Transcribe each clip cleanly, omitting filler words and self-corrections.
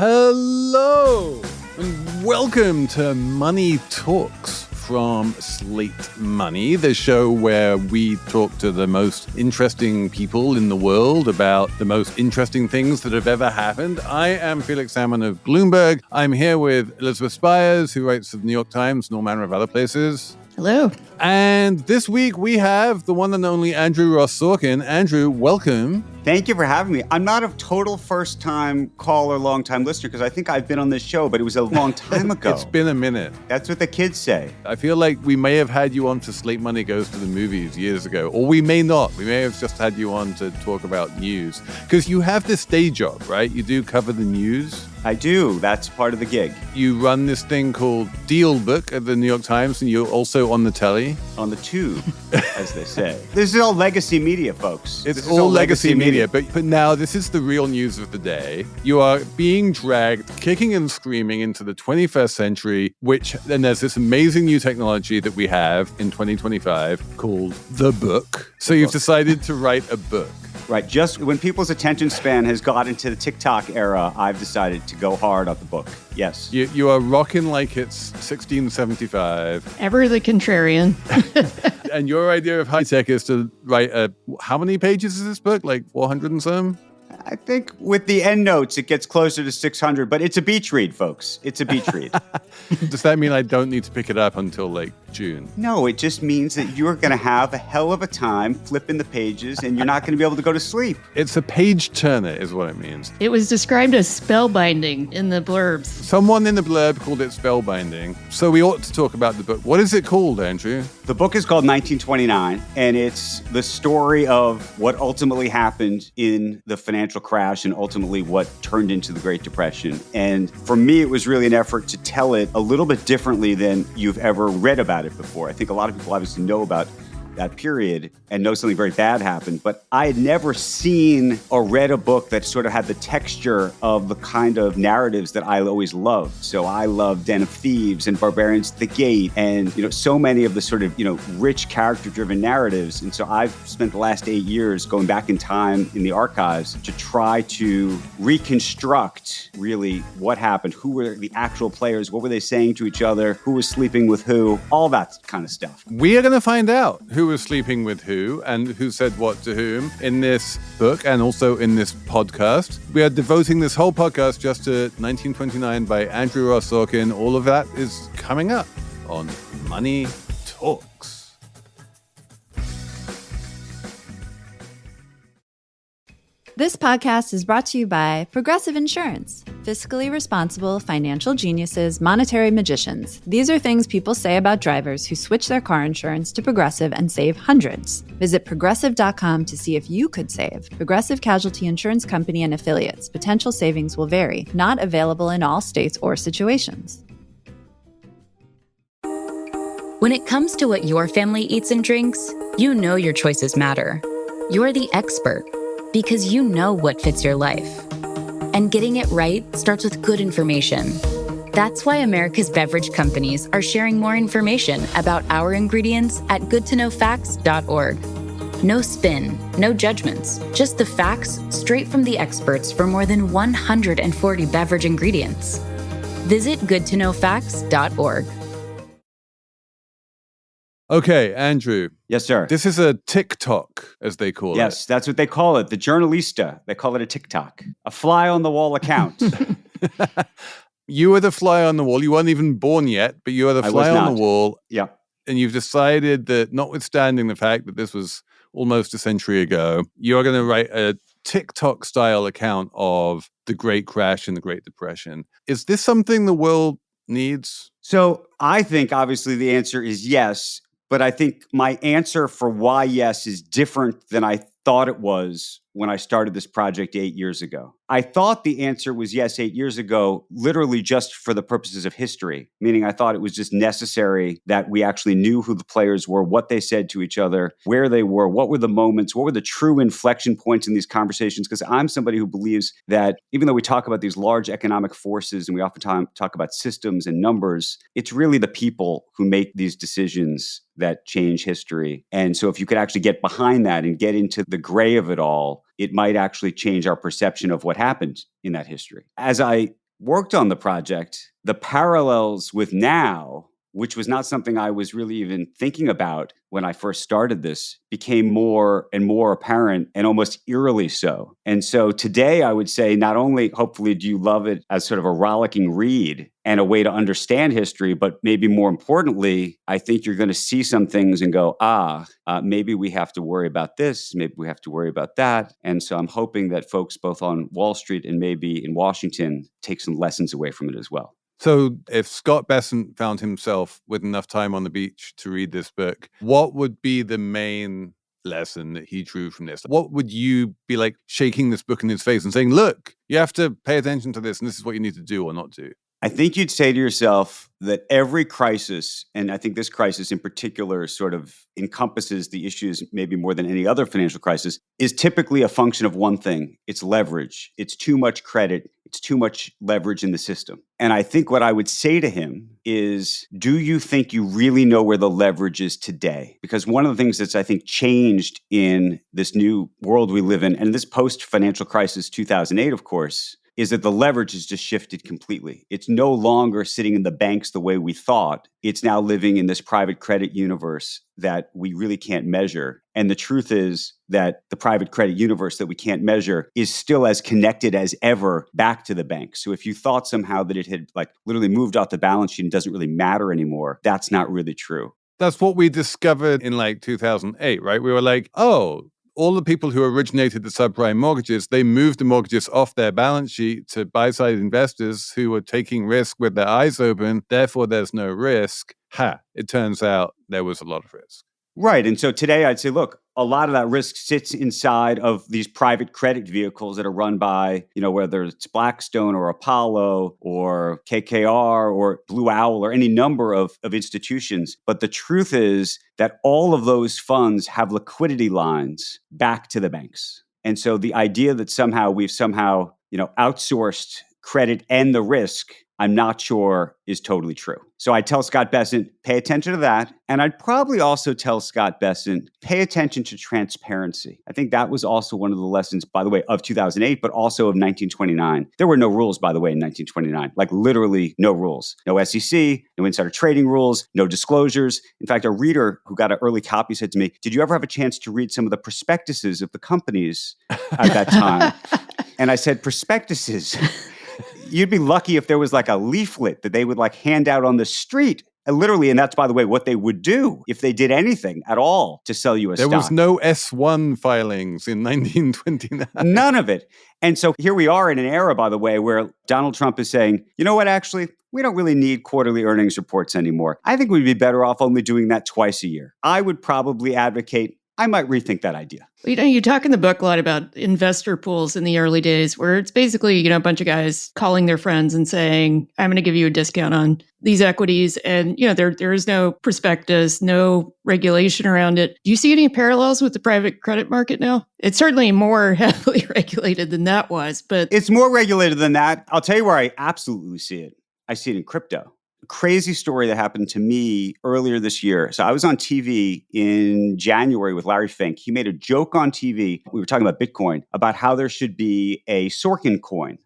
Hello, and welcome to Money Talks from Slate Money, the show where we talk to the most interesting people in the world about the most interesting things that have ever happened. I am Felix Salmon of Bloomberg. I'm here with Elizabeth Spires, who writes for the New York Times and all manner of other places. Hello. And this week we have the one and only Andrew Roth Sorkin. Andrew, welcome. Thank you for having me. I'm not a total first-time caller, long-time listener, because I think I've been on this show, but it was a long time ago. It's been a minute. That's what the kids say. I feel like we may have had you on to Slate Money Goes to the Movies years ago, or we may not. We may have just had you on to talk about news. Because you have this day job, right? You do cover the news. I do. That's part of the gig. You run this thing called Deal Book at the New York Times, and you're also on the telly. On the tube, as they say. This is all legacy media, folks. It's all legacy media. But now this is the real news of the day. You are being dragged, kicking and screaming into the 21st century, and there's this amazing new technology that we have in 2025 called the book. So you've decided to write a book. Right. Just when people's attention span has got into the TikTok era, I've decided to go hard on the book. Yes. You are rocking like it's 1675. Ever the contrarian. And your idea of high tech is to write how many pages is this book? Like 400 and some? I think with the endnotes, it gets closer to 600, but it's a beach read, folks. It's a beach read. Does that mean I don't need to pick it up until like June? No, it just means that you're going to have a hell of a time flipping the pages and you're not going to be able to go to sleep. It's a page turner is what it means. It was described as spellbinding in the blurbs. Someone in the blurb called it spellbinding. So we ought to talk about the book. What is it called, Andrew? The book is called 1929, and it's the story of what ultimately happened in the financial crash and ultimately what turned into the Great Depression. And for me, it was really an effort to tell it a little bit differently than you've ever read about it before. I think a lot of people obviously know about that period and know something very bad happened, but I had never seen or read a book that sort of had the texture of the kind of narratives that I always loved. So I loved Den of Thieves and Barbarians at the Gate and, so many of the sort of, rich character-driven narratives. And so I've spent the last 8 years going back in time in the archives to try to reconstruct really what happened, who were the actual players, what were they saying to each other, who was sleeping with who, all that kind of stuff. We are going to find out who was sleeping with who and who said what to whom in this book and also in this podcast. We are devoting this whole podcast just to 1929 by Andrew Roth Sorkin. All of that is coming up on Money Talks. This podcast is brought to you by Progressive Insurance. Fiscally responsible financial geniuses, monetary magicians. These are things people say about drivers who switch their car insurance to Progressive and save hundreds. Visit progressive.com to see if you could save. Progressive Casualty Insurance Company and Affiliates. Potential savings will vary. Not available in all states or situations. When it comes to what your family eats and drinks, you know your choices matter. You're the expert, because you know what fits your life. And getting it right starts with good information. That's why America's beverage companies are sharing more information about our ingredients at goodtoknowfacts.org. No spin, no judgments, just the facts straight from the experts for more than 140 beverage ingredients. Visit goodtoknowfacts.org. Okay, Andrew. Yes, sir. This is a TikTok, as they call it. Yes, that's what they call it. The journalista. They call it a TikTok. A fly-on-the-wall account. You were the fly on the wall. You weren't even born yet, but you are the fly on the wall. Yeah. And you've decided that, notwithstanding the fact that this was almost a century ago, you're going to write a TikTok-style account of the Great Crash and the Great Depression. Is this something the world needs? So I think, obviously, the answer is yes. But I think my answer for why yes is different than I thought it was when I started this project 8 years ago. I thought the answer was yes 8 years ago, literally just for the purposes of history, meaning I thought it was just necessary that we actually knew who the players were, what they said to each other, where they were, what were the moments, what were the true inflection points in these conversations. Because I'm somebody who believes that even though we talk about these large economic forces and we oftentimes talk about systems and numbers, it's really the people who make these decisions that change history. And so if you could actually get behind that and get into the gray of it all, it might actually change our perception of what happened in that history. As I worked on the project, the parallels with now, which was not something I was really even thinking about when I first started this, became more and more apparent and almost eerily so. And so today I would say not only hopefully do you love it as sort of a rollicking read and a way to understand history, but maybe more importantly, I think you're going to see some things and go, maybe we have to worry about this, maybe we have to worry about that. And so I'm hoping that folks both on Wall Street and maybe in Washington take some lessons away from it as well. So if Scott Bessent found himself with enough time on the beach to read this book, what would be the main lesson that he drew from this? What would you be like shaking this book in his face and saying, look, you have to pay attention to this and this is what you need to do or not do? I think you'd say to yourself that every crisis, and I think this crisis in particular sort of encompasses the issues maybe more than any other financial crisis, is typically a function of one thing. It's leverage. It's too much credit. It's too much leverage in the system. And I think what I would say to him is, do you think you really know where the leverage is today? Because one of the things that's, I think, changed in this new world we live in, and this post-financial crisis 2008, of course, is that the leverage has just shifted completely. It's no longer sitting in the banks the way we thought. It's now living in this private credit universe that we really can't measure. And the truth is that the private credit universe that we can't measure is still as connected as ever back to the banks. So if you thought somehow that it had like literally moved off the balance sheet and doesn't really matter anymore, that's not really true. That's what we discovered in like 2008, right? We were like, oh, all the people who originated the subprime mortgages, they moved the mortgages off their balance sheet to buy-side investors who were taking risk with their eyes open. Therefore, there's no risk. It turns out there was a lot of risk. Right. And so today I'd say, look, a lot of that risk sits inside of these private credit vehicles that are run by, whether it's Blackstone or Apollo or KKR or Blue Owl or any number of institutions. But the truth is that all of those funds have liquidity lines back to the banks. And so the idea that we've outsourced credit and the risk, I'm not sure is totally true. So I tell Scott Bessent, pay attention to that. And I'd probably also tell Scott Bessent, pay attention to transparency. I think that was also one of the lessons, by the way, of 2008, but also of 1929. There were no rules, by the way, in 1929, like literally no rules. No SEC, no insider trading rules, no disclosures. In fact, a reader who got an early copy said to me, did you ever have a chance to read some of the prospectuses of the companies at that time? And I said, prospectuses? You'd be lucky if there was like a leaflet that they would like hand out on the street. Literally, and that's, by the way, what they would do if they did anything at all to sell you a stock. There was no S1 filings in 1929. None of it. And so here we are in an era, by the way, where Donald Trump is saying, you know what, actually, we don't really need quarterly earnings reports anymore. I think we'd be better off only doing that twice a year. I would probably advocate, I might rethink that idea. You talk in the book a lot about investor pools in the early days where it's basically, a bunch of guys calling their friends and saying, I'm going to give you a discount on these equities. And, there is no prospectus, no regulation around it. Do you see any parallels with the private credit market now? It's certainly more heavily regulated than that was, but it's more regulated than that. I'll tell you where I absolutely see it. I see it in crypto. Crazy story that happened to me earlier this year. So I was on TV in January with Larry Fink. He made a joke on TV. We were talking about Bitcoin, about how there should be a Sorkin coin.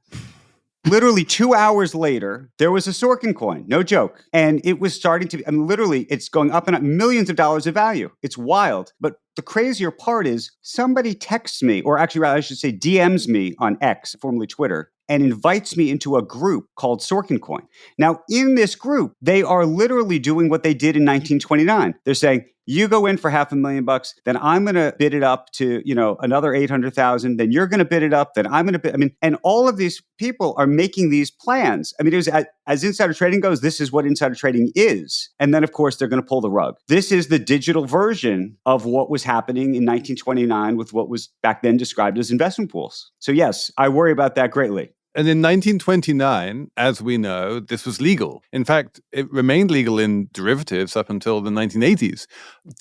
Literally 2 hours later, there was a Sorkin coin. No joke. And it was starting to be, literally, it's going up and up, millions of dollars of value. It's wild. But the crazier part is somebody texts me, or actually, rather, I should say DMs me on X, formerly Twitter, and invites me into a group called Sorkin Coin. Now, in this group, they are literally doing what they did in 1929. They're saying, you go in for $500,000, then I'm going to bid it up to, another 800,000. Then you're going to bid it up. Then I'm going to bid. And all of these people are making these plans. It was as insider trading goes, this is what insider trading is. And then, of course, they're going to pull the rug. This is the digital version of what was happening in 1929 with what was back then described as investment pools. So yes, I worry about that greatly. And in 1929, as we know, this was legal. In fact, it remained legal in derivatives up until the 1980s.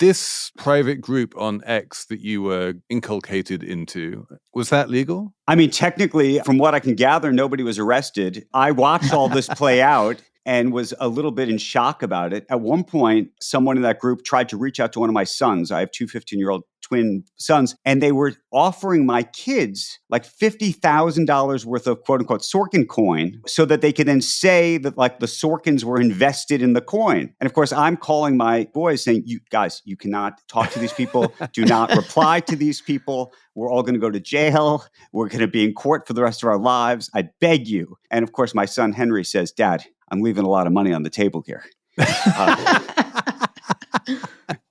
This private group on X that you were inculcated into, was that legal? Technically, from what I can gather, nobody was arrested. I watched all this play out and was a little bit in shock about it. At one point, someone in that group tried to reach out to one of my sons. I have two 15-year-old twin sons, and they were offering my kids like $50,000 worth of quote unquote Sorkin coin so that they could then say that like the Sorkins were invested in the coin. And of course, I'm calling my boys saying, you guys, you cannot talk to these people. Do not reply to these people. We're all going to go to jail. We're going to be in court for the rest of our lives. I beg you. And of course, my son Henry says, Dad, I'm leaving a lot of money on the table here.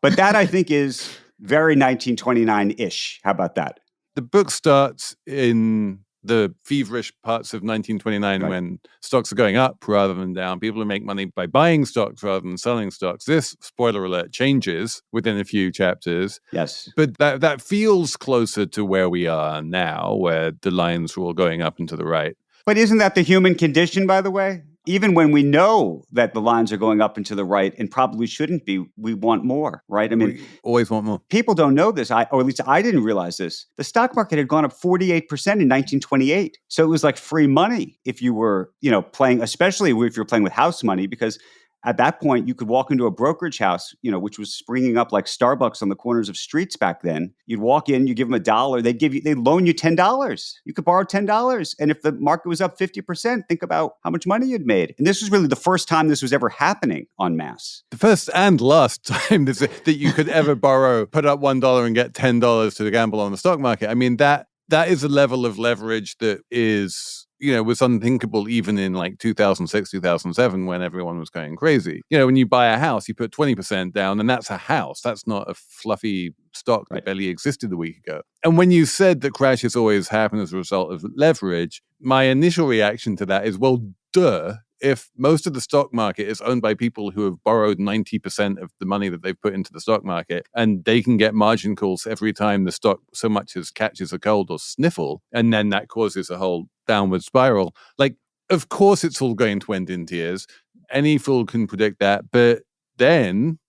But that, I think, is very 1929-ish. How about that? The book starts in the feverish parts of 1929 when stocks are going up rather than down. People who make money by buying stocks rather than selling stocks. This, spoiler alert, changes within a few chapters. Yes. But that feels closer to where we are now, where the lines are all going up and to the right. But isn't that the human condition, by the way? Even when we know that the lines are going up and to the right and probably shouldn't be, we want more, right? I mean, we always want more. People don't know this, or at least I didn't realize this. The stock market had gone up 48% in 1928. So it was like free money if you were, playing, especially if you're playing with house money, because at that point, you could walk into a brokerage house, which was springing up like Starbucks on the corners of streets back then. You'd walk in, you give them $1, they'd loan you $10. You could borrow $10. And if the market was up 50%, think about how much money you'd made. And this was really the first time this was ever happening en masse. The first and last time that you could ever borrow, put up $1 and get $10 to gamble on the stock market. I mean, that is a level of leverage that is, was unthinkable even in like 2006, 2007 when everyone was going crazy. When you buy a house, you put 20% down and that's a house. That's not a fluffy stock that barely existed a week ago. And when you said that crashes always happen as a result of leverage, my initial reaction to that is, well, duh. If most of the stock market is owned by people who have borrowed 90% of the money that they've put into the stock market, and they can get margin calls every time the stock so much as catches a cold or sniffle, and then that causes a whole downward spiral. Like, of course, it's all going to end in tears. Any fool can predict that. But then,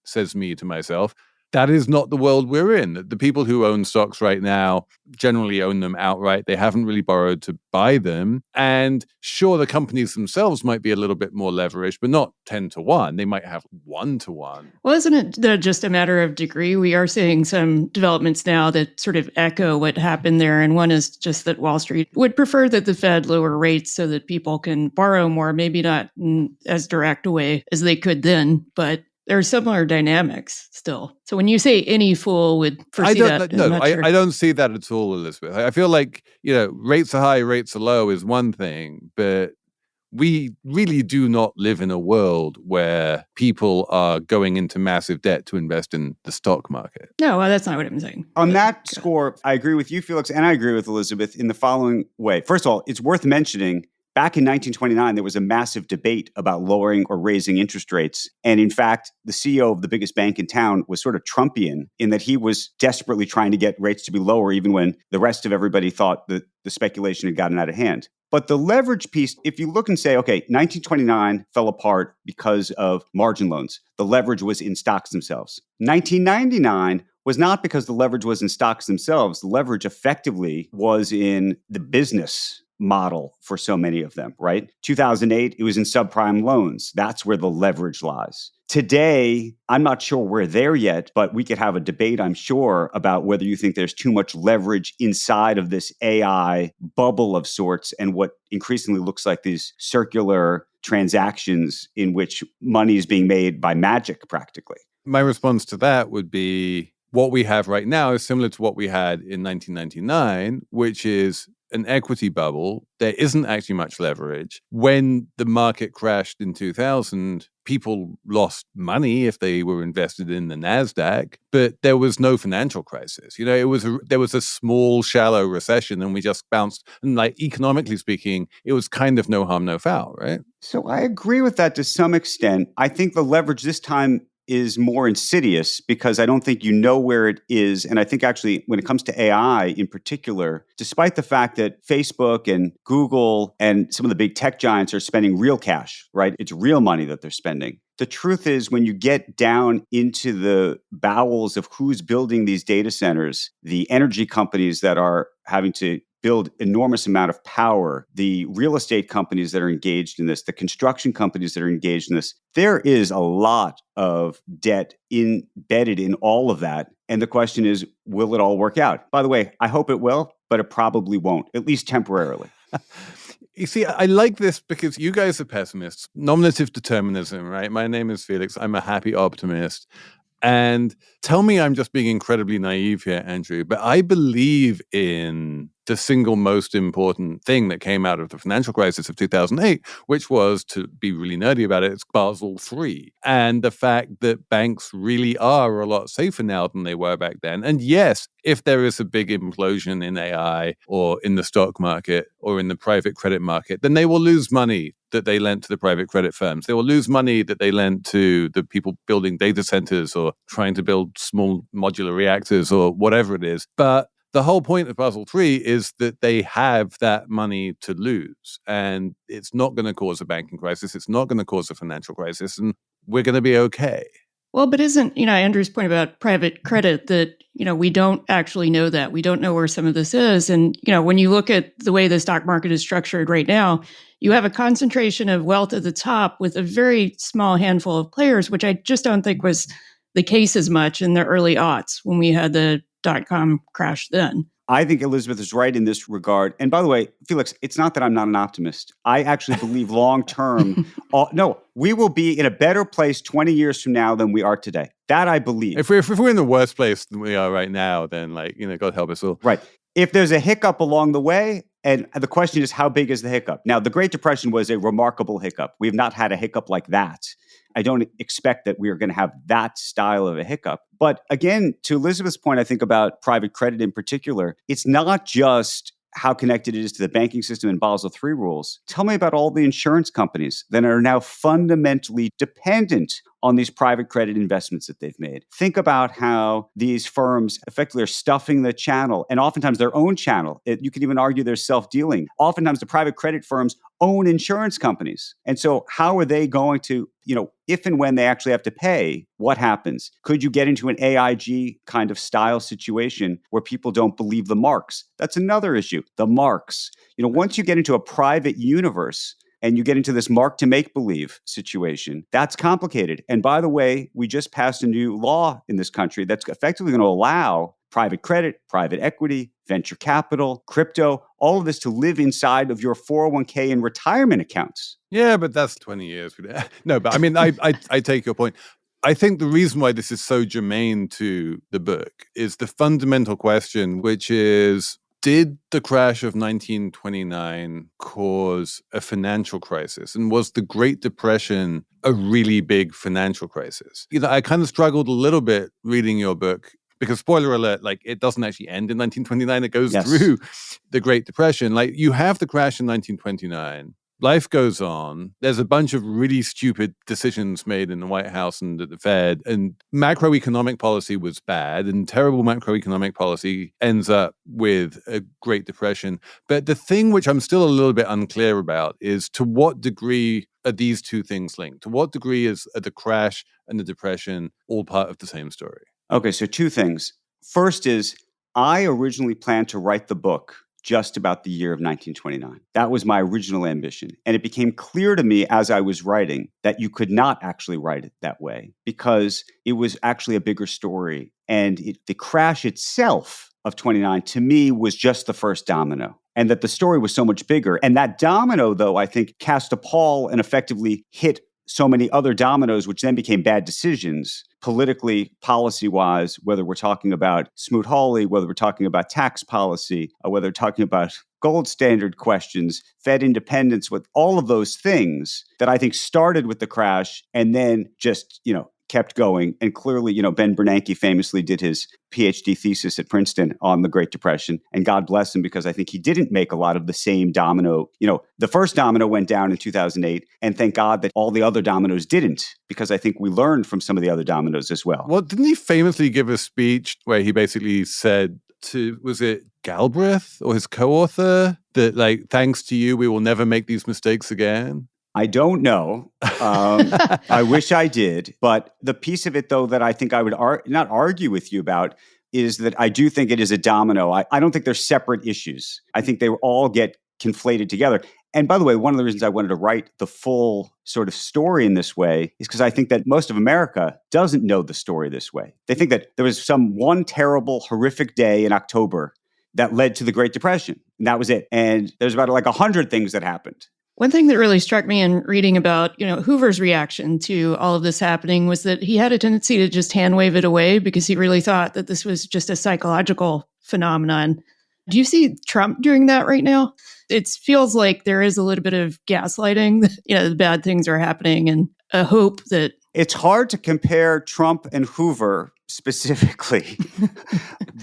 says me to myself, that is not the world we're in. The people who own stocks right now generally own them outright. They haven't really borrowed to buy them. And sure, the companies themselves might be a little bit more leveraged, but not 10 to 1. They might have 1 to 1. Well, isn't it just a matter of degree? We are seeing some developments now that sort of echo what happened there. And one is just that Wall Street would prefer that the Fed lower rates so that people can borrow more, maybe not in as direct a way as they could then, but there are similar dynamics still. So when you say any fool would foresee that, I don't see that at all, Elizabeth. I feel like, rates are high, rates are low is one thing, but we really do not live in a world where people are going into massive debt to invest in the stock market. No, well, that's not what I'm saying. On that score, I agree with you, Felix, and I agree with Elizabeth in the following way. First of all, it's worth mentioning back in 1929, there was a massive debate about lowering or raising interest rates. And in fact, the CEO of the biggest bank in town was sort of Trumpian in that he was desperately trying to get rates to be lower, even when the rest of everybody thought that the speculation had gotten out of hand. But the leverage piece, if you look and say, okay, 1929 fell apart because of margin loans. The leverage was in stocks themselves. 1999 was not because the leverage was in stocks themselves. The leverage effectively was in the business model for so many of them, right? 2008, it was in subprime loans. That's where the leverage lies. Today, I'm not sure we're there yet, but we could have a debate, I'm sure, about whether you think there's too much leverage inside of this AI bubble of sorts and what increasingly looks like these circular transactions in which money is being made by magic practically. My response to that would be what we have right now is similar to what we had in 1999, which is an equity bubble. There isn't actually much leverage. When the market crashed in 2000, people lost money if they were invested in the NASDAQ, but there was no financial crisis. There was a small, shallow recession and we just bounced. And like economically speaking, it was kind of no harm, no foul, right? So I agree with that to some extent. I think the leverage this time is more insidious because I don't think you know where it is. And I think actually when it comes to AI in particular, despite the fact that Facebook and Google and some of the big tech giants are spending real cash, right? It's real money that they're spending. The truth is when you get down into the bowels of who's building these data centers, the energy companies that are having to build enormous amount of power, the real estate companies that are engaged in this, the construction companies that are engaged in this, there is a lot of debt embedded in all of that. And the question is, will it all work out? By the way, I hope it will, but it probably won't, at least temporarily. You see, I like this because you guys are pessimists. Nominative determinism, right? My name is Felix. I'm a happy optimist. And tell me I'm just being incredibly naive here, Andrew, but I believe in the single most important thing that came out of the financial crisis of 2008, which was, to be really nerdy about it, it's Basel III. And the fact that banks really are a lot safer now than they were back then. And yes, if there is a big implosion in AI or in the stock market or in the private credit market, then they will lose money that they lent to the private credit firms. They will lose money that they lent to the people building data centers or trying to build small modular reactors or whatever it is. But the whole point of Basel III is that they have that money to lose. And it's not going to cause a banking crisis. It's not going to cause a financial crisis. And we're going to be okay. Well, but isn't, Andrew's point about private credit that, we don't actually know that. We don't know where some of this is. And, when you look at the way the stock market is structured right now, you have a concentration of wealth at the top with a very small handful of players, which I just don't think was the case as much in the early aughts when we had the dot-com crash then. I think Elizabeth is right in this regard. And by the way, Felix, it's not that I'm not an optimist. I actually believe long-term, we will be in a better place 20 years from now than we are today. That I believe. If we're in the worst place than we are right now, then God help us all. Right. If there's a hiccup along the way, and the question is, how big is the hiccup? Now, the Great Depression was a remarkable hiccup. We have not had a hiccup like that. I don't expect that we are going to have that style of a hiccup. But again, to Elizabeth's point, I think about private credit in particular, it's not just how connected it is to the banking system and Basel III rules. Tell me about all the insurance companies that are now fundamentally dependent on these private credit investments that they've made. Think about how these firms effectively are stuffing the channel, and oftentimes their own channel. You could even argue they're self-dealing. Oftentimes the private credit firms own insurance companies. And so how are they going to, if and when they actually have to pay, what happens? Could you get into an AIG kind of style situation where people don't believe the marks? That's another issue, the marks. Once you get into a private universe, and you get into this mark to make believe situation, that's complicated. And by the way, we just passed a new law in this country that's effectively going to allow private credit, private equity, venture capital, crypto, all of this to live inside of your 401k and retirement accounts. Yeah, but that's 20 years. No, but I mean, I take your point. I think the reason why this is so germane to the book is the fundamental question, which is, did the crash of 1929 cause a financial crisis? And was the Great Depression a really big financial crisis? I kind of struggled a little bit reading your book because, spoiler alert, it doesn't actually end in 1929. It goes through the Great Depression. You have the crash in 1929. Life goes on. There's a bunch of really stupid decisions made in the White House and at the Fed, and macroeconomic policy was bad, and terrible macroeconomic policy ends up with a Great Depression. But the thing which I'm still a little bit unclear about is, to what degree are these two things linked? To what degree are the crash and the depression all part of the same story? Okay, so two things. First is, I originally planned to write the book just about the year of 1929. That was my original ambition. And it became clear to me as I was writing that you could not actually write it that way, because it was actually a bigger story. And the crash itself of 29, to me, was just the first domino. And that the story was so much bigger. And that domino, though, I think cast a pall and effectively hit so many other dominoes, which then became bad decisions, politically, policy-wise, whether we're talking about Smoot-Hawley, whether we're talking about tax policy, or whether we're talking about gold standard questions, Fed independence, with all of those things that I think started with the crash and then just, kept going. And clearly, Ben Bernanke famously did his PhD thesis at Princeton on the Great Depression. And God bless him, because I think he didn't make a lot of the same domino. The first domino went down in 2008, and thank God that all the other dominoes didn't, because I think we learned from some of the other dominoes as well. Well, didn't he famously give a speech where he basically said was it Galbraith or his co-author that, thanks to you, we will never make these mistakes again? I don't know. I wish I did. But the piece of it, though, that I think I would not argue with you about, is that I do think it is a domino. I don't think they're separate issues. I think they all get conflated together. And by the way, one of the reasons I wanted to write the full sort of story in this way is because I think that most of America doesn't know the story this way. They think that there was some one terrible, horrific day in October that led to the Great Depression. And that was it. And there's about like 100 things that happened. One thing that really struck me in reading about, Hoover's reaction to all of this happening was that he had a tendency to just hand wave it away because he really thought that this was just a psychological phenomenon. Do you see Trump doing that right now? It feels like there is a little bit of gaslighting, the bad things are happening and a hope that... It's hard to compare Trump and Hoover specifically,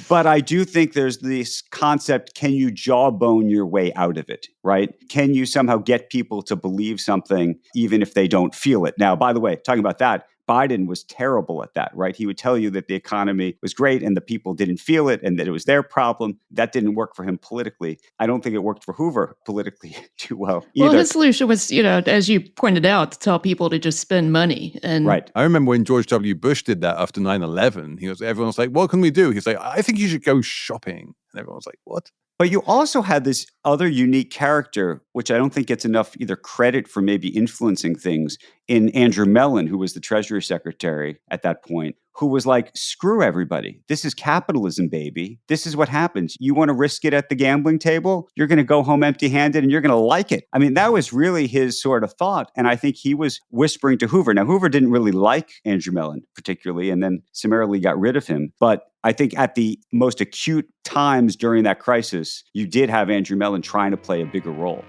but I do think there's this concept, can you jawbone your way out of it, right? Can you somehow get people to believe something even if they don't feel it? Now, by the way, talking about that, Biden was terrible at that, right? He would tell you that the economy was great and the people didn't feel it and that it was their problem. That didn't work for him politically. I don't think it worked for Hoover politically too well either. Well, his solution was, as you pointed out, to tell people to just spend money. And right. I remember when George W. Bush did that after 9/11. Everyone was like, what can we do? He's like, I think you should go shopping. And everyone was like, what? But you also had this other unique character, which I don't think gets enough either credit for maybe influencing things, in Andrew Mellon, who was the Treasury Secretary at that point, who was like, screw everybody. This is capitalism, baby. This is what happens. You want to risk it at the gambling table? You're going to go home empty-handed and you're going to like it. I mean, that was really his sort of thought. And I think he was whispering to Hoover. Now, Hoover didn't really like Andrew Mellon particularly, and then summarily got rid of him. But I think at the most acute times during that crisis, you did have Andrew Mellon trying to play a bigger role.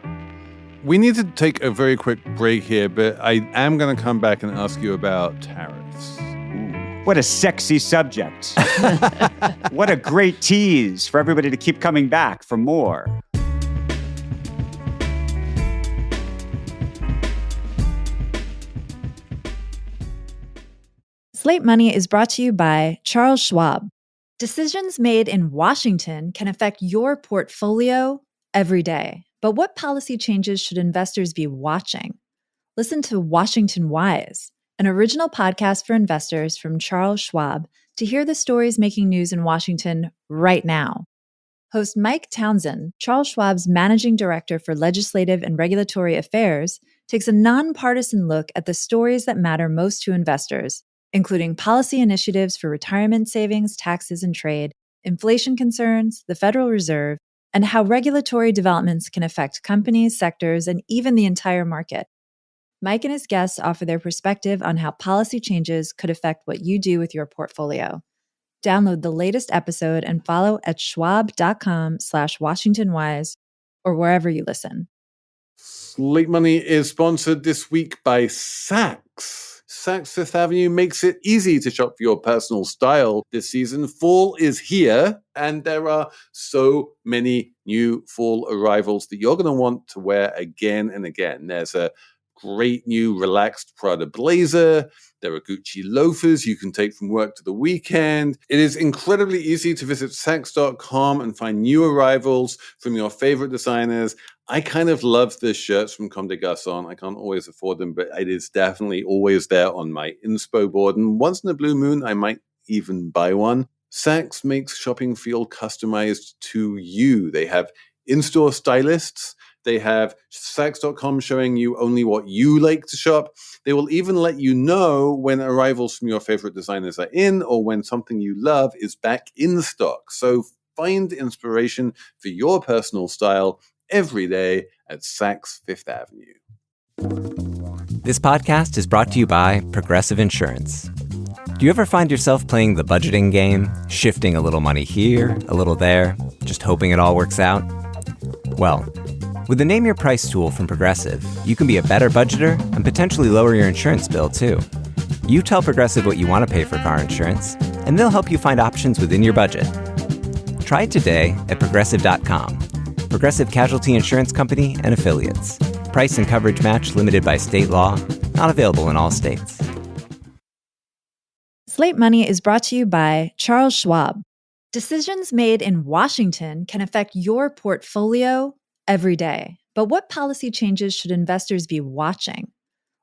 We need to take a very quick break here, but I am going to come back and ask you about tariffs. What a sexy subject. What a great tease for everybody to keep coming back for more. Slate Money is brought to you by Charles Schwab. Decisions made in Washington can affect your portfolio every day. But what policy changes should investors be watching? Listen to Washington Wise, an original podcast for investors from Charles Schwab, to hear the stories making news in Washington right now. Host Mike Townsend, Charles Schwab's managing director for legislative and regulatory affairs, takes a nonpartisan look at the stories that matter most to investors, including policy initiatives for retirement savings, taxes, and trade, inflation concerns, the Federal Reserve, and how regulatory developments can affect companies, sectors, and even the entire market. Mike and his guests offer their perspective on how policy changes could affect what you do with your portfolio. Download the latest episode and follow at schwab.com/WashingtonWise or wherever you listen. Slate Money is sponsored this week by Saks. Saks Fifth Avenue makes it easy to shop for your personal style this season. Fall is here, and there are so many new fall arrivals that you're going to want to wear again and again. There's a great new relaxed Prada blazer. There are Gucci loafers you can take from work to the weekend. It is incredibly easy to visit Saks.com and find new arrivals from your favorite designers. I kind of love the shirts from Comme des Garçons. I can't always afford them, but it is definitely always there on my inspo board. And once in a blue moon, I might even buy one. Saks makes shopping feel customized to you. They have in-store stylists. They have Saks.com showing you only what you like to shop. They will even let you know when arrivals from your favorite designers are in or when something you love is back in stock. So find inspiration for your personal style every day at Saks Fifth Avenue. This podcast is brought to you by Progressive Insurance. Do you ever find yourself playing the budgeting game, shifting a little money here, a little there, just hoping it all works out? Well, with the Name Your Price tool from Progressive, you can be a better budgeter and potentially lower your insurance bill, too. You tell Progressive what you want to pay for car insurance, and they'll help you find options within your budget. Try it today at Progressive.com. Progressive Casualty Insurance Company and Affiliates. Price and coverage match limited by state law. Not available in all states. Slate Money is brought to you by Charles Schwab. Decisions made in Washington can affect your portfolio every day. But what policy changes should investors be watching?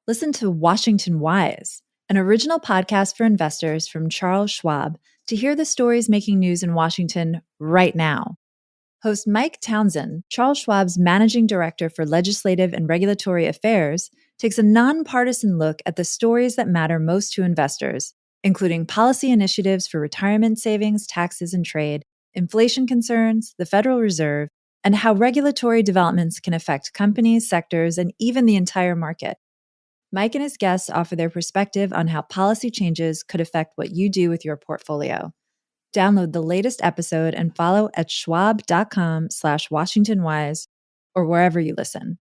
Listen to Washington Wise, an original podcast for investors from Charles Schwab, to hear the stories making news in Washington right now. Host Mike Townsend, Charles Schwab's managing director for legislative and regulatory affairs, takes a nonpartisan look at the stories that matter most to investors, including policy initiatives for retirement savings, taxes, and trade, inflation concerns, the Federal Reserve, and how regulatory developments can affect companies, sectors, and even the entire market. Mike and his guests offer their perspective on how policy changes could affect what you do with your portfolio. Download the latest episode and follow at schwab.com/WashingtonWise or wherever you listen.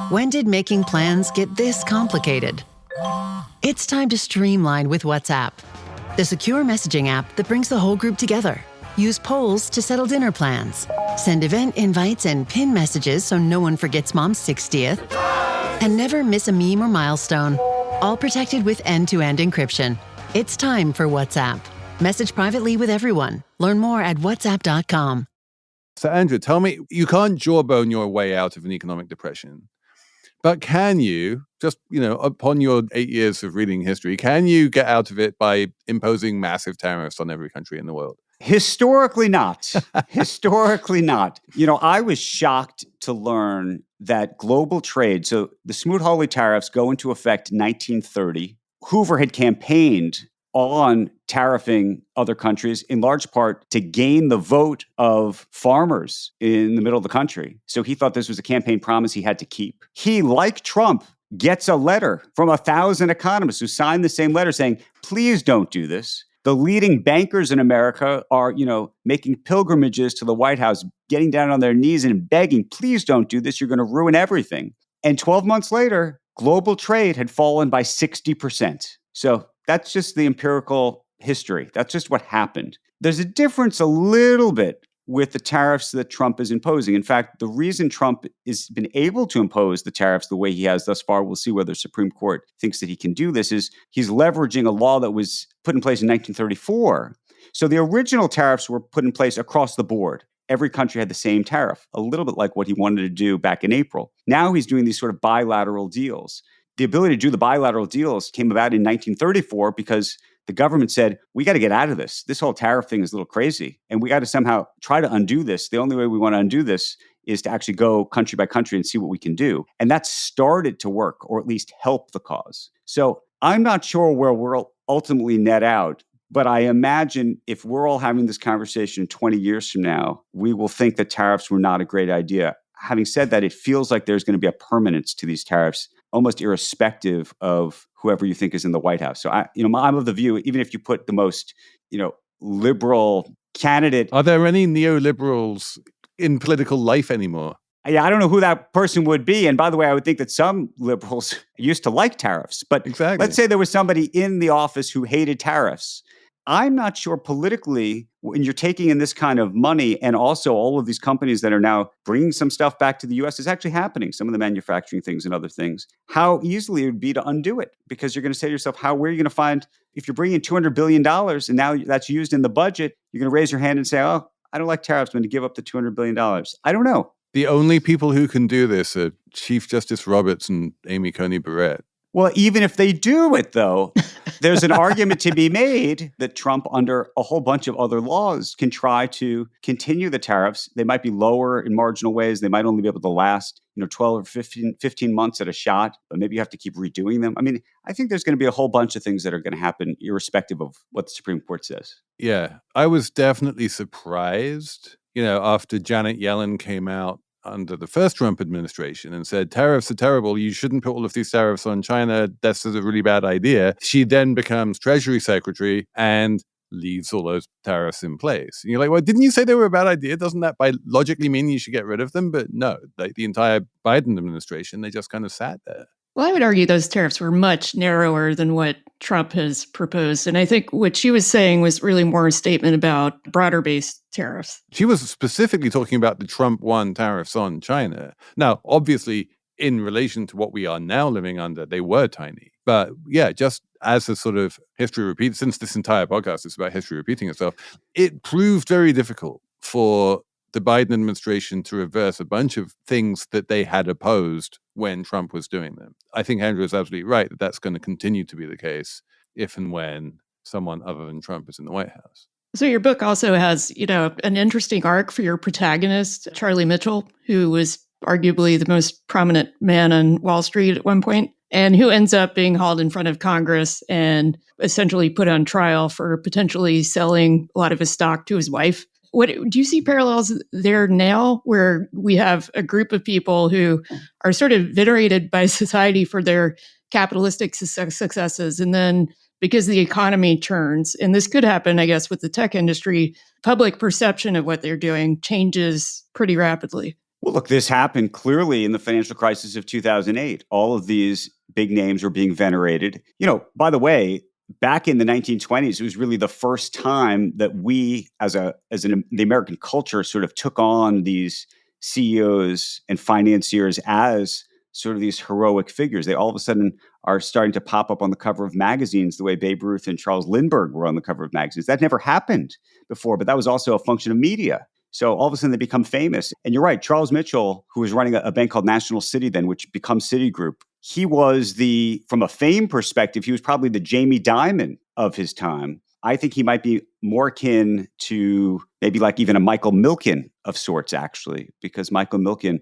When did making plans get this complicated? It's time to streamline with WhatsApp, the secure messaging app that brings the whole group together. Use polls to settle dinner plans. Send event invites and pin messages so no one forgets Mom's 60th. And never miss a meme or milestone. All protected with end-to-end encryption. It's time for WhatsApp. Message privately with everyone. Learn more at whatsapp.com. So, Andrew, tell me, you can't jawbone your way out of an economic depression, but can you, just, upon your 8 years of reading history, can you get out of it by imposing massive tariffs on every country in the world? Historically not. Historically not. I was shocked to learn that global trade, so the Smoot-Hawley tariffs go into effect in 1930. Hoover had campaigned on tariffing other countries in large part to gain the vote of farmers in the middle of the country. So he thought this was a campaign promise he had to keep. He, like Trump, gets a letter from 1,000 economists who signed the same letter saying, please don't do this. The leading bankers in America are, making pilgrimages to the White House, getting down on their knees and begging, please don't do this. You're going to ruin everything. And 12 months later, global trade had fallen by 60%. So that's just the empirical history. That's just what happened. There's a difference a little bit with the tariffs that Trump is imposing. In fact, the reason Trump has been able to impose the tariffs the way he has thus far, we'll see whether the Supreme Court thinks that he can do this, is he's leveraging a law that was put in place in 1934. So the original tariffs were put in place across the board. Every country had the same tariff, a little bit like what he wanted to do back in April. Now he's doing these sort of bilateral deals. The ability to do the bilateral deals came about in 1934 because the government said, we got to get out of this. This whole tariff thing is a little crazy. And we got to somehow try to undo this. The only way we want to undo this is to actually go country by country and see what we can do. And that started to work, or at least help the cause. So I'm not sure where we'll ultimately net out. But I imagine if we're all having this conversation 20 years from now, we will think that tariffs were not a great idea. Having said that, it feels like there's going to be a permanence to these tariffs, almost irrespective of whoever you think is in the White House. So I'm of the view, even if you put the most, liberal candidate. Are there any neoliberals in political life anymore? Yeah, I don't know who that person would be. And by the way, I would think that some liberals used to like tariffs. But Exactly. Let's say there was somebody in the office who hated tariffs. I'm not sure politically, when you're taking in this kind of money and also all of these companies that are now bringing some stuff back to the U.S. is actually happening, some of the manufacturing things and other things, how easily it would be to undo it. Because you're going to say to yourself, where are you going to find, if you're bringing in $200 billion and now that's used in the budget, you're going to raise your hand and say, oh, I don't like tariffs, I'm going to give up the $200 billion. I don't know. The only people who can do this are Chief Justice Roberts and Amy Coney Barrett. Well, even if they do it, though, there's an argument to be made that Trump, under a whole bunch of other laws, can try to continue the tariffs. They might be lower in marginal ways. They might only be able to last, 12 or 15 months at a shot, but maybe you have to keep redoing them. I mean, I think there's going to be a whole bunch of things that are going to happen, irrespective of what the Supreme Court says. Yeah, I was definitely surprised, after Janet Yellen came out under the first Trump administration and said, tariffs are terrible. You shouldn't put all of these tariffs on China. This is a really bad idea. She then becomes Treasury Secretary and leaves all those tariffs in place. And you're like, well, didn't you say they were a bad idea? Doesn't that logically mean you should get rid of them? But no, the entire Biden administration, they just kind of sat there. Well, I would argue those tariffs were much narrower than what Trump has proposed. And I think what she was saying was really more a statement about broader-based tariffs. She was specifically talking about the Trump 1 tariffs on China. Now, obviously, in relation to what we are now living under, they were tiny. But yeah, just as a sort of history repeat, since this entire podcast is about history repeating itself, it proved very difficult for the Biden administration to reverse a bunch of things that they had opposed when Trump was doing them. I think Andrew is absolutely right that that's going to continue to be the case if and when someone other than Trump is in the White House. So your book also has, an interesting arc for your protagonist, Charlie Mitchell, who was arguably the most prominent man on Wall Street at one point, and who ends up being hauled in front of Congress and essentially put on trial for potentially selling a lot of his stock to his wife. What do you see parallels there now, where we have a group of people who are sort of venerated by society for their capitalistic successes, and then because the economy churns, and this could happen, I guess, with the tech industry, public perception of what they're doing changes pretty rapidly? Well, look, this happened clearly in the financial crisis of 2008. All of these big names were being venerated. By the way, back in the 1920s, it was really the first time that we, the American culture, sort of took on these CEOs and financiers as sort of these heroic figures. They all of a sudden are starting to pop up on the cover of magazines the way Babe Ruth and Charles Lindbergh were on the cover of magazines. That never happened before, but that was also a function of media. So all of a sudden they become famous. And you're right, Charles Mitchell, who was running a bank called National City then, which becomes Citigroup, he was from a fame perspective, he was probably the Jamie Dimon of his time. I think he might be more akin to maybe like even a Michael Milken of sorts, actually, because Michael Milken,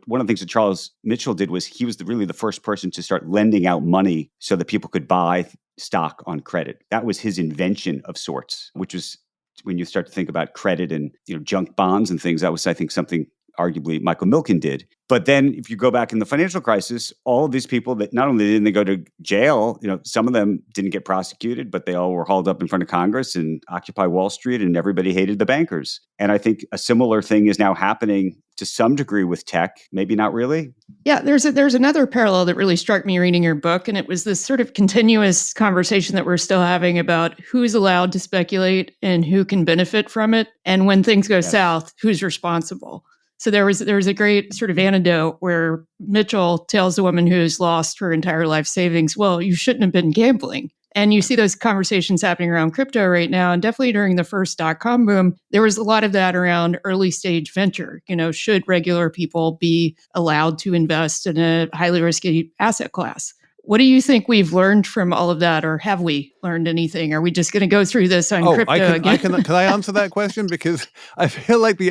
one of the things that Charles Mitchell did was he was really the first person to start lending out money so that people could buy stock on credit. That was his invention of sorts, which was when you start to think about credit and junk bonds and things. That was, I think, something arguably Michael Milken did. But then if you go back in the financial crisis, all of these people that not only didn't they go to jail, some of them didn't get prosecuted, but they all were hauled up in front of Congress and Occupy Wall Street, and everybody hated the bankers. And I think a similar thing is now happening to some degree with tech, maybe not really. Yeah, there's another parallel that really struck me reading your book, and it was this sort of continuous conversation that we're still having about who's allowed to speculate and who can benefit from it, and when things go south, who's responsible. So there was a great sort of anecdote where Mitchell tells a woman who's lost her entire life savings, well, you shouldn't have been gambling. And you see those conversations happening around crypto right now. And definitely during the first .com boom, there was a lot of that around early stage venture. Should regular people be allowed to invest in a highly risky asset class? What do you think we've learned from all of that, or have we learned anything? Are we just going to go through this on crypto again? Can I answer that question? Because I feel like the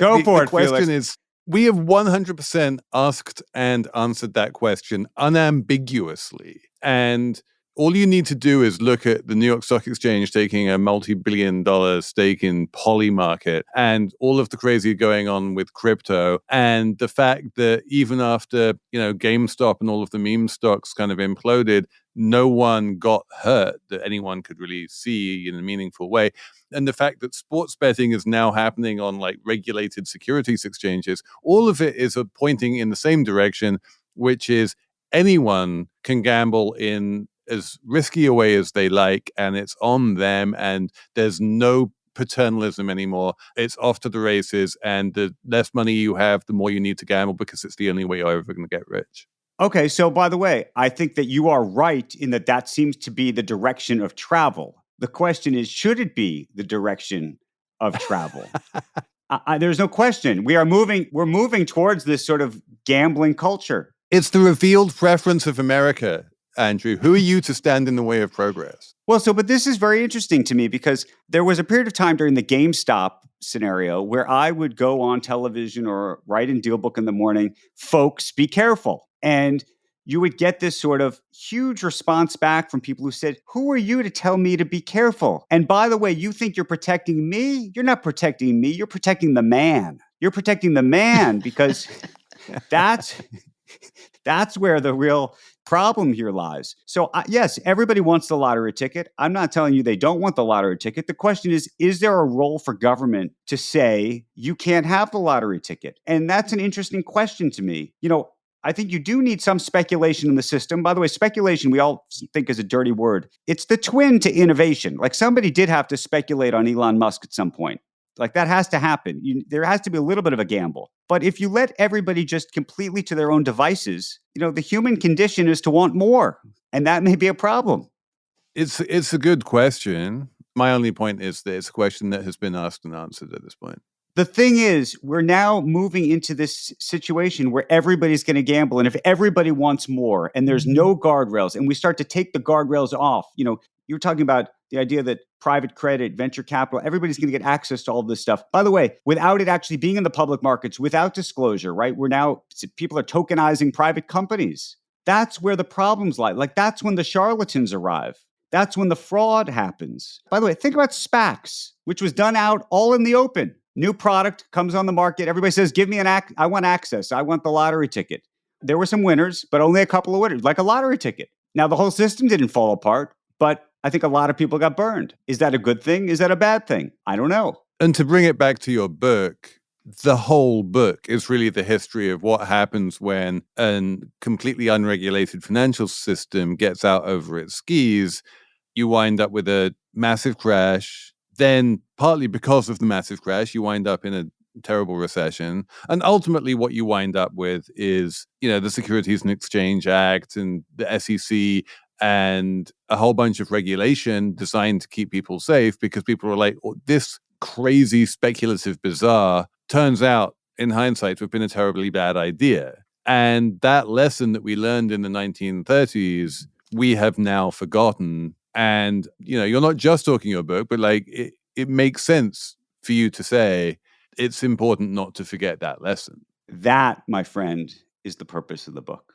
question is, we have 100% asked and answered that question unambiguously. And all you need to do is look at the New York Stock Exchange taking a multi-billion-dollar stake in Polymarket and all of the crazy going on with crypto, and the fact that even after, GameStop and all of the meme stocks kind of imploded, no one got hurt that anyone could really see in a meaningful way. And the fact that sports betting is now happening on like regulated securities exchanges, all of it is pointing in the same direction, which is anyone can gamble in as risky a way as they like, and it's on them, and there's no paternalism anymore. It's off to the races, and the less money you have, the more you need to gamble, because it's the only way you're ever going to get rich. Okay, so by the way, I think that you are right in that seems to be the direction of travel. The question is, should it be the direction of travel? There's no question. We're moving towards this sort of gambling culture. It's the revealed preference of America, Andrew. Who are you to stand in the way of progress? Well, but this is very interesting to me, because there was a period of time during the GameStop scenario where I would go on television or write in DealBook in the morning, folks, be careful. And you would get this sort of huge response back from people who said, who are you to tell me to be careful? And by the way, you think you're protecting me? You're not protecting me. You're protecting the man. You're protecting the man, because that's where the real problem here lies. So yes, everybody wants the lottery ticket. I'm not telling you they don't want the lottery ticket. The question is there a role for government to say you can't have the lottery ticket? And that's an interesting question to me. I think you do need some speculation in the system. By the way, speculation we all think is a dirty word. It's the twin to innovation. Like, somebody did have to speculate on Elon Musk at some point. Like, that has to happen. There has to be a little bit of a gamble. But if you let everybody just completely to their own devices, the human condition is to want more. And that may be a problem. It's a good question. My only point is that it's a question that has been asked and answered at this point. The thing is, we're now moving into this situation where everybody's going to gamble. And if everybody wants more and there's no guardrails and we start to take the guardrails off, you're talking about the idea that private credit, venture capital, everybody's going to get access to all of this stuff. By the way, without it actually being in the public markets, without disclosure, right? People are tokenizing private companies. That's where the problems lie. Like, that's when the charlatans arrive. That's when the fraud happens. By the way, think about SPACs, which was done out all in the open. New product comes on the market. Everybody says, give me I want access. I want the lottery ticket. There were some winners, but only a couple of winners, like a lottery ticket. Now, the whole system didn't fall apart, but I think a lot of people got burned. Is that a good thing? Is that a bad thing? I don't know. And to bring it back to your book, the whole book is really the history of what happens when a completely unregulated financial system gets out over its skis. You wind up with a massive crash. Then, partly because of the massive crash, you wind up in a terrible recession. And ultimately, what you wind up with is, the Securities and Exchange Act and the SEC and a whole bunch of regulation designed to keep people safe, because people are like, this crazy speculative bazaar turns out, in hindsight, to have been a terribly bad idea. And that lesson that we learned in the 1930s, we have now forgotten. And, you're not just talking your book, but it makes sense for you to say it's important not to forget that lesson. That, my friend, is the purpose of the book.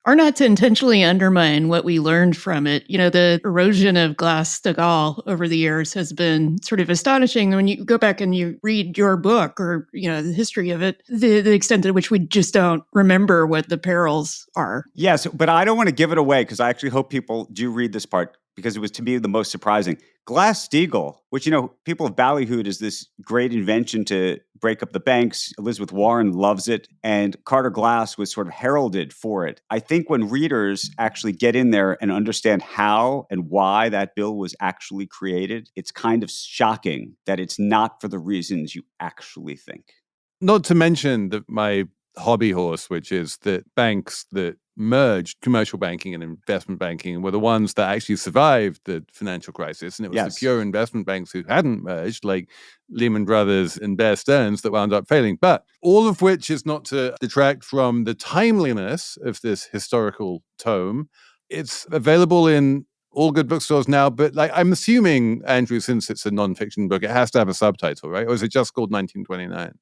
Or not to intentionally undermine what we learned from it. The erosion of Glass-Steagall over the years has been sort of astonishing. When you go back and you read your book or, the history of it, the extent to which we just don't remember what the perils are. Yes, but I don't want to give it away because I actually hope people do read this part, because it was, to me, the most surprising. Glass-Steagall, which, people have ballyhooed as this great invention to break up the banks. Elizabeth Warren loves it, and Carter Glass was sort of heralded for it. I think when readers actually get in there and understand how and why that bill was actually created, it's kind of shocking that it's not for the reasons you actually think. Not to mention that my hobby horse, which is that banks that merged commercial banking and investment banking were the ones that actually survived the financial crisis. And it was the pure investment banks who hadn't merged, like Lehman Brothers and Bear Stearns, that wound up failing. But all of which is not to detract from the timeliness of this historical tome. It's available in all good bookstores now, but I'm assuming, Andrew, since it's a nonfiction book, it has to have a subtitle, right? Or is it just called 1929?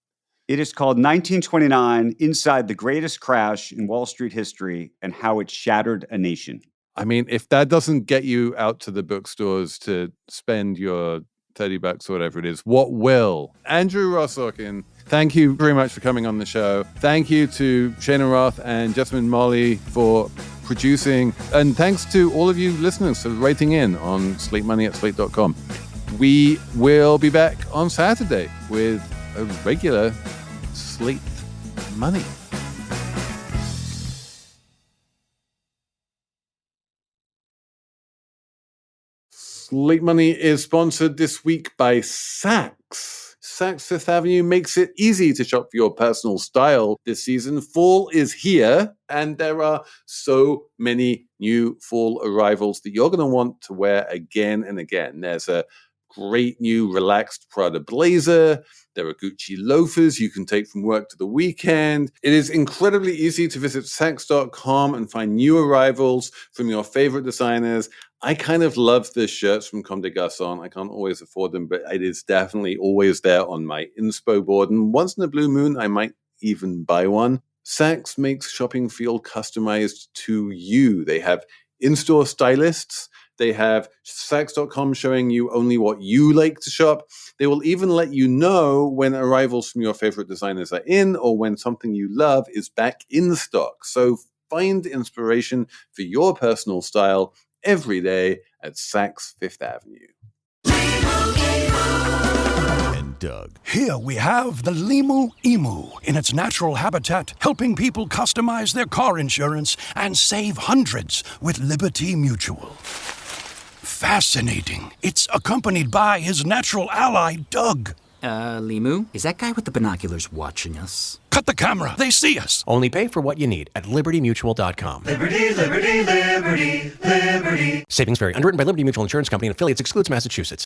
It is called 1929, Inside the Greatest Crash in Wall Street History and How It Shattered a Nation. I mean, if that doesn't get you out to the bookstores to spend your $30 or whatever it is, what will? Andrew Roth Sorkin, thank you very much for coming on the show. Thank you to Cheyna Roth and Jessamine Molli for producing. And thanks to all of you listeners for writing in on slatemoney@slate.com. We will be back on Saturday with a regular Slate Money. Slate Money is sponsored this week by Saks. Saks Fifth Avenue makes it easy to shop for your personal style this season. Fall is here, and there are so many new fall arrivals that you're going to want to wear again and again. There's a great new relaxed Prada blazer. There are Gucci loafers you can take from work to the weekend. It is incredibly easy to visit Saks.com and find new arrivals from your favorite designers. I kind of love the shirts from Comme des Garçons. I can't always afford them, but it is definitely always there on my inspo board. And once in a blue moon, I might even buy one. Saks makes shopping feel customized to you. They have in-store stylists. They have Saks.com showing you only what you like to shop. They will even let you know when arrivals from your favorite designers are in or when something you love is back in stock. So find inspiration for your personal style every day at Saks Fifth Avenue. And Doug. Here we have the Limu Emu in its natural habitat, helping people customize their car insurance and save hundreds with Liberty Mutual. Fascinating. It's accompanied by his natural ally, Doug. Limu? Is that guy with the binoculars watching us? Cut the camera. They see us. Only pay for what you need at libertymutual.com. Liberty, liberty, liberty, liberty. Savings vary. Underwritten by Liberty Mutual Insurance Company and affiliates. Excludes Massachusetts.